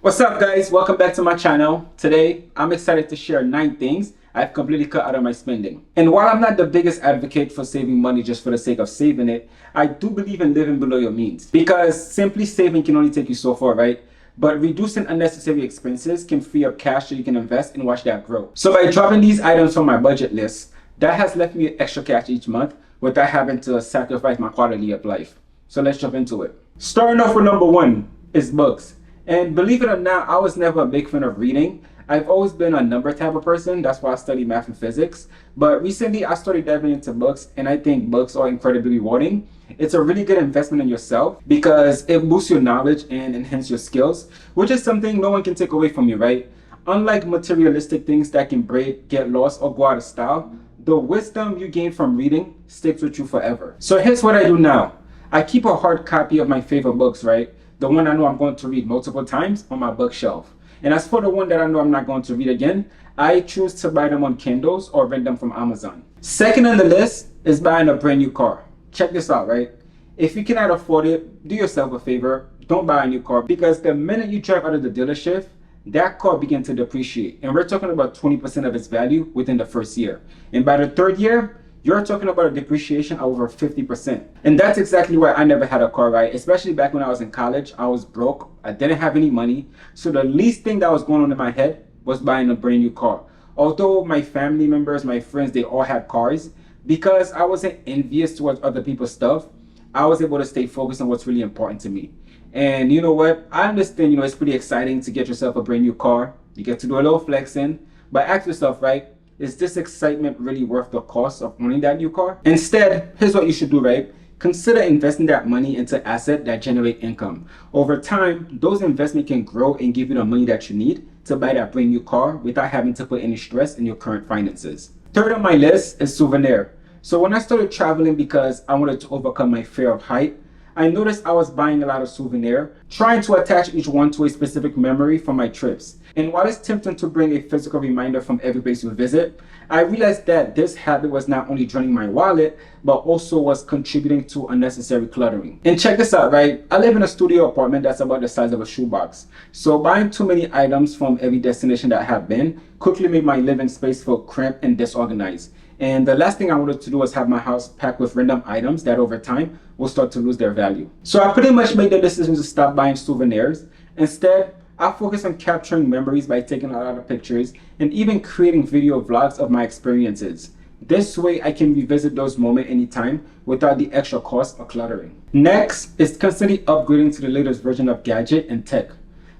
What's up guys, welcome back to my channel. Today I'm excited to share 9 things I've completely cut out of my spending. And while I'm not the biggest advocate for saving money just for the sake of saving it, I do believe in living below your means, because simply saving can only take you so far, right? But reducing unnecessary expenses can free up cash so you can invest and watch that grow. So by dropping these items from my budget list, that has left me extra cash each month without having to sacrifice my quality of life. So let's jump into it. Starting off with number 1 is books. And believe it or not, I was never a big fan of reading. I've always been a number type of person. That's why I study math and physics. But recently I started diving into books, and I think books are incredibly rewarding. It's a really good investment in yourself because it boosts your knowledge and enhances your skills, which is something no one can take away from you, right? Unlike materialistic things that can break, get lost, or go out of style, the wisdom you gain from reading sticks with you forever. So here's what I do now. I keep a hard copy of my favorite books, right? The one I know I'm going to read multiple times on my bookshelf. And as for the one that I know I'm not going to read again, I choose to buy them on Kindles or rent them from Amazon. Second on the list is buying a brand new car. Check this out, right? If you cannot afford it, do yourself a favor. Don't buy a new car, because the minute you drive out of the dealership, that car begins to depreciate. And we're talking about 20% of its value within the first year. And by the third year, you're talking about a depreciation of over 50%. And that's exactly why I never had a car, right? Especially back when I was in college, I was broke. I didn't have any money. So the least thing that was going on in my head was buying a brand new car. Although my family members, my friends, they all had cars, because I wasn't envious towards other people's stuff, I was able to stay focused on what's really important to me. And you know what? I understand, it's pretty exciting to get yourself a brand new car. You get to do a little flexing, but ask yourself, right? Is this excitement really worth the cost of owning that new car? Instead, here's what you should do, right? Consider investing that money into assets that generate income. Over time, those investments can grow and give you the money that you need to buy that brand new car without having to put any stress in your current finances. Third on my list is Souvenirs. So when I started traveling because I wanted to overcome my fear of height, I noticed I was buying a lot of souvenirs, trying to attach each one to a specific memory from my trips. And while it's tempting to bring a physical reminder from every place you visit, I realized that this habit was not only draining my wallet, but also was contributing to unnecessary cluttering. And check this out, right? I live in a studio apartment that's about the size of a shoebox. So buying too many items from every destination that I have been quickly made my living space feel cramped and disorganized. And the last thing I wanted to do was have my house packed with random items that over time will start to lose their value. So I pretty much made the decision to stop buying souvenirs. Instead, I focus on capturing memories by taking a lot of pictures and even creating video vlogs of my experiences. This way I can revisit those moments anytime without the extra cost of cluttering. Next is constantly upgrading to the latest version of gadget and tech.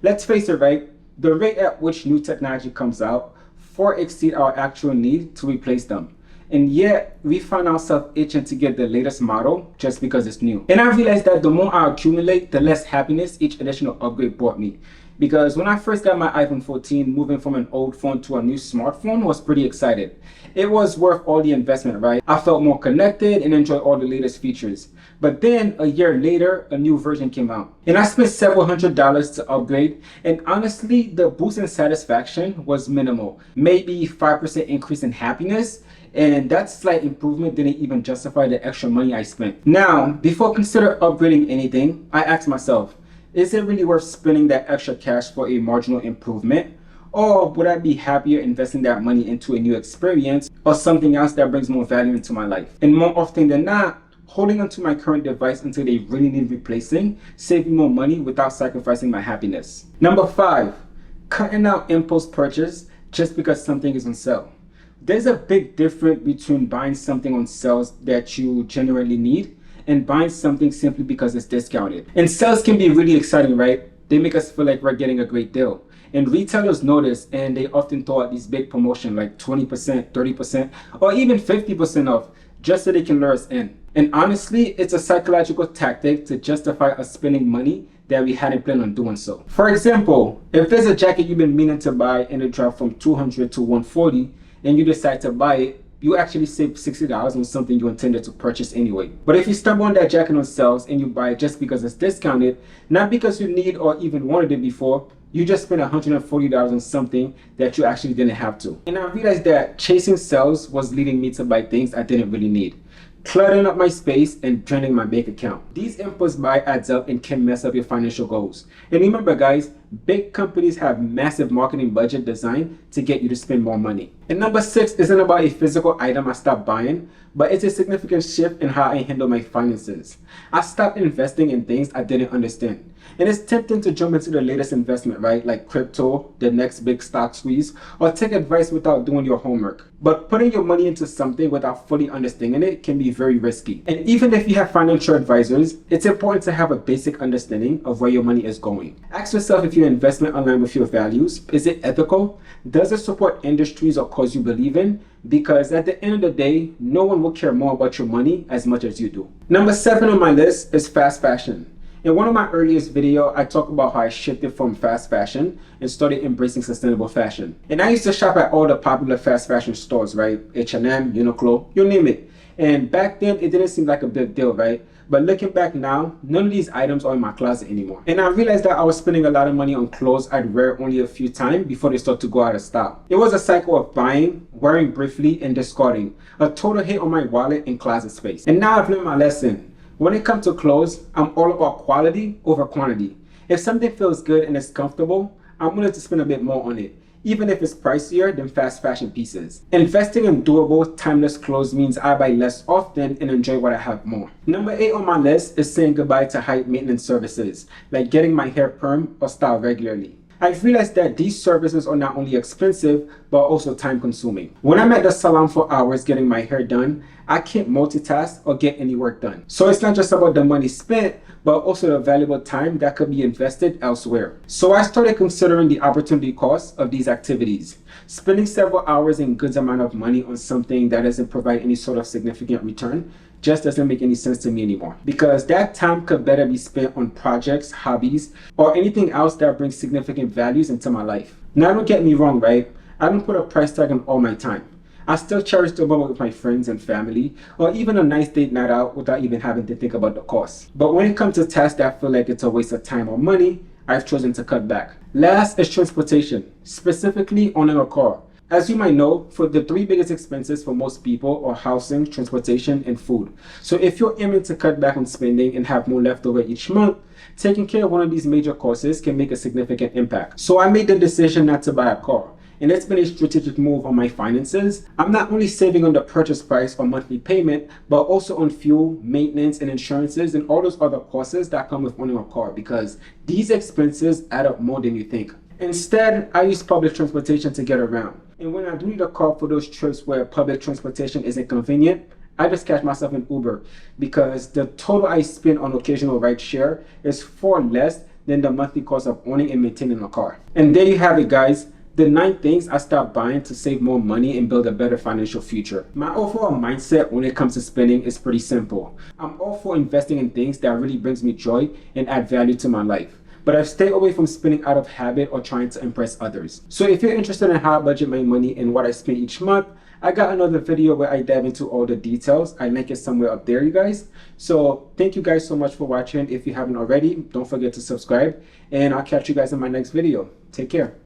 Let's face it, right? The rate at which new technology comes out far exceeds our actual need to replace them. And yet, we find ourselves itching to get the latest model just because it's new. And I realized that the more I accumulate, the less happiness each additional upgrade brought me. Because when I first got my iPhone 14, moving from an old phone to a new smartphone was pretty exciting. It was worth all the investment, right? I felt more connected and enjoyed all the latest features. But then a year later, a new version came out. And I spent several $100s to upgrade. And honestly, the boost in satisfaction was minimal. Maybe 5% increase in happiness. And that slight improvement didn't even justify the extra money I spent. Now, before consider upgrading anything, I asked myself, is it really worth spending that extra cash for a marginal improvement? Or would I be happier investing that money into a new experience or something else that brings more value into my life? And more often than not, holding onto my current device until they really need replacing saves me more money without sacrificing my happiness. Number 5, cutting out impulse purchase just because something is on sale. There's a big difference between buying something on sales that you genuinely need and buying something simply because it's discounted. And sales can be really exciting, right? They make us feel like we're getting a great deal. And retailers notice, and they often throw out these big promotions like 20%, 30%, or even 50% off just so they can lure us in. And honestly, it's a psychological tactic to justify us spending money that we hadn't planned on doing so. For example, if there's a jacket you've been meaning to buy and it dropped from $200 to $140, and you decide to buy it, you actually save $60 on something you intended to purchase anyway. But if you stumble on that jacket on sales and you buy it just because it's discounted, not because you need or even wanted it before, you just spent $140 on something that you actually didn't have to. And I realized that chasing sales was leading me to buy things I didn't really need, cluttering up my space and draining my bank account. These impulse buy adds up and can mess up your financial goals. And remember guys, Big companies have massive marketing budget designed to get you to spend more money. And number 6 isn't about a physical item I stopped buying, but it's a significant shift in how I handle my finances. I stopped investing in things I didn't understand. And it's tempting to jump into the latest investment, right? Like crypto, the next big stock squeeze, or take advice without doing your homework. But putting your money into something without fully understanding it can be very risky. And even if you have financial advisors, it's important to have a basic understanding of where your money is going. Ask yourself if your investment aligns with your values. Is it ethical? Does it support industries or cause you believe in? Because at the end of the day, no one will care more about your money as much as you do. Number 7 on my list is fast fashion. In one of my earliest videos, I talk about how I shifted from fast fashion and started embracing sustainable fashion. And I used to shop at all the popular fast fashion stores, right? H&M, Uniqlo, you name it. And back then, it didn't seem like a big deal, right? But looking back now, none of these items are in my closet anymore. And I realized that I was spending a lot of money on clothes I'd wear only a few times before they start to go out of style. It was a cycle of buying, wearing briefly, and discarding. A total hit on my wallet and closet space. And now I've learned my lesson. When it comes to clothes, I'm all about quality over quantity. If something feels good and it's comfortable, I'm willing to spend a bit more on it, even if it's pricier than fast fashion pieces. Investing in durable, timeless clothes means I buy less often and enjoy what I have more. Number 8 on my list is saying goodbye to high maintenance services, like getting my hair perm or styled regularly. I've realized that these services are not only expensive, but also time consuming. When I'm at the salon for hours getting my hair done, I can't multitask or get any work done. So it's not just about the money spent, but also the valuable time that could be invested elsewhere. So I started considering the opportunity cost of these activities. Spending several hours and good amount of money on something that doesn't provide any sort of significant return just doesn't make any sense to me anymore, because that time could better be spent on projects, hobbies, or anything else that brings significant values into my life. Now don't get me wrong, right? I don't put a price tag on all my time. I still cherish the moment with my friends and family, or even a nice date night out without even having to think about the cost. But when it comes to tasks that feel like it's a waste of time or money, I've chosen to cut back. Last is transportation, specifically owning a car. As you might know, for the 3 biggest expenses for most people are housing, transportation, and food. So if you're aiming to cut back on spending and have more left over each month, taking care of one of these major costs can make a significant impact. So I made the decision not to buy a car. And it's been a strategic move on my finances. I'm not only saving on the purchase price or monthly payment, but also on fuel, maintenance, and insurances, and all those other costs that come with owning a car, because these expenses add up more than you think. Instead, I use public transportation to get around. And when I do need a car for those trips where public transportation isn't convenient, I just catch myself in Uber, because the total I spend on occasional ride share is far less than the monthly cost of owning and maintaining a car. And there you have it, guys. The 9 things I stopped buying to save more money and build a better financial future. My overall mindset when it comes to spending is pretty simple. I'm all for investing in things that really brings me joy and add value to my life. But I've stayed away from spending out of habit or trying to impress others. So if you're interested in how I budget my money and what I spend each month, I got another video where I dive into all the details. I link it somewhere up there, you guys. So thank you guys so much for watching. If you haven't already, don't forget to subscribe, and I'll catch you guys in my next video. Take care.